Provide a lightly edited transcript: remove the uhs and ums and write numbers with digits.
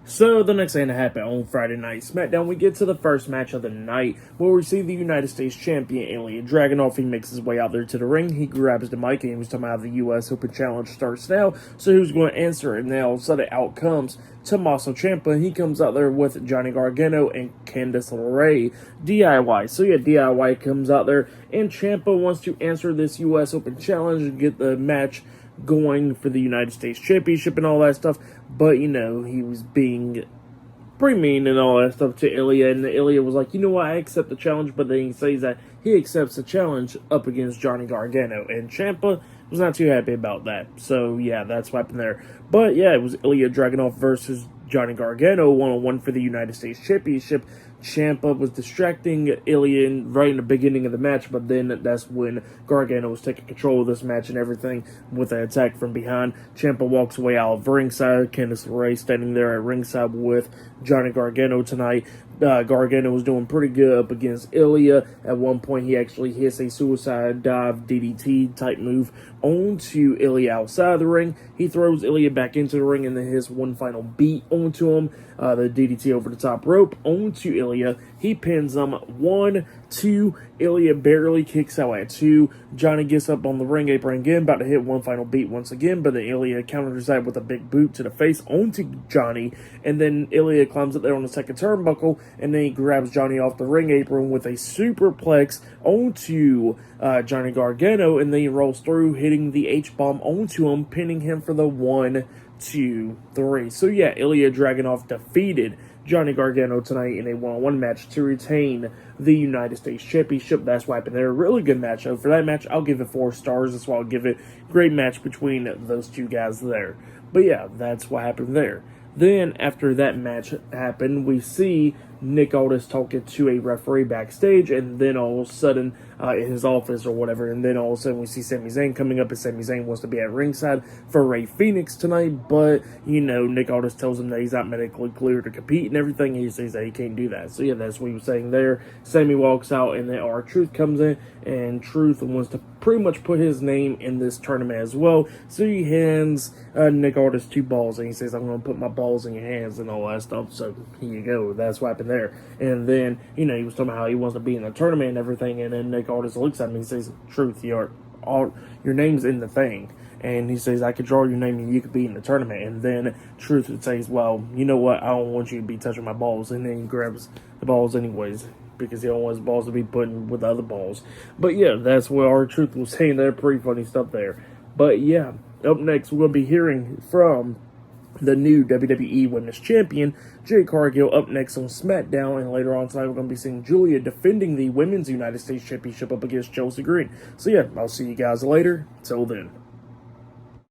So the next thing to happen on Friday Night SmackDown, we get to the first match of the night where we see the United States Champion Ilja Dragunov. He makes his way out there to the ring. He grabs the mic and he was talking about the U.S. Open Challenge starts now. So who's going to answer it? And then all of a sudden out comes Tommaso Ciampa. He comes out there with Johnny Gargano and Candice LeRae DIY. So yeah, DIY comes out there and Ciampa wants to answer this U.S. Open Challenge and get the match going for the United States Championship and all that stuff, but you know, he was being pretty mean and all that stuff to Ilja, and Ilja was like, you know what, I accept the challenge, but then he says that he accepts the challenge up against Johnny Gargano, and Ciampa was not too happy about that. So yeah, that's what happened there. But yeah, it was Ilja Dragunov versus Johnny Gargano, one-on-one for the United States Championship. Ciampa was distracting Ilja right in the beginning of the match, but then that's when Gargano was taking control of this match and everything with an attack from behind. Ciampa walks away out of ringside. Candice LeRae standing there at ringside with Johnny Gargano tonight. Gargano was doing pretty good up against Ilja. At one point, he actually hits a suicide dive DDT type move onto Ilja outside the ring. He throws Ilja back into the ring and then hits one final beat onto him. The DDT over the top rope onto Ilja. He pins him 1, 2. Ilja barely kicks out at 2. Johnny gets up on the ring apron again, about to hit one final beat once again, but then Ilja counters that with a big boot to the face onto Johnny, and then Ilja climbs up there on the second turnbuckle, and then he grabs Johnny off the ring apron with a superplex onto Johnny Gargano, and then he rolls through, hitting the H-bomb onto him, pinning him for the 1, 2, 3. So yeah, Ilja Dragunov defeated Johnny Gargano tonight in a one-on-one match to retain the United States Championship. That's what happened there. A really good match. So for that match, I'll give it 4 stars. That's why I'll give it. Great match between those two guys there. But yeah, that's what happened there. Then, after that match happened, we see Nick Aldis talking to a referee backstage, and then all of a sudden, in his office or whatever, and then all of a sudden we see Sami Zayn coming up, and Sami Zayn wants to be at ringside for Rey Fenix tonight, but, you know, Nick Aldis tells him that he's not medically cleared to compete and everything, and he says that he can't do that. So yeah, that's what he was saying there. Sami walks out, and then R-Truth comes in, and Truth wants to pretty much put his name in this tournament as well, so he hands Nick Aldis 2 balls, and he says, I'm going to put my balls in your hands and all that stuff, so here you go. That's what happened there. And then, you know, he was talking about how he wants to be in the tournament and everything, and then Nick Aldis looks at him and he says, Truth, your name's in the thing. And he says, I could draw your name and you could be in the tournament. And then Truth would say, well, you know what, I don't want you to be touching my balls. And then he grabs the balls anyways, because he don't want his balls to be put in with other balls. But yeah, that's what R-Truth was saying there. Pretty funny stuff there. But yeah, up next we're going to be hearing from the new WWE Women's Champion, Jade Cargill, up next on SmackDown, and later on tonight we're going to be seeing Julia defending the Women's United States Championship up against Chelsea Green. So yeah, I'll see you guys later. Till then.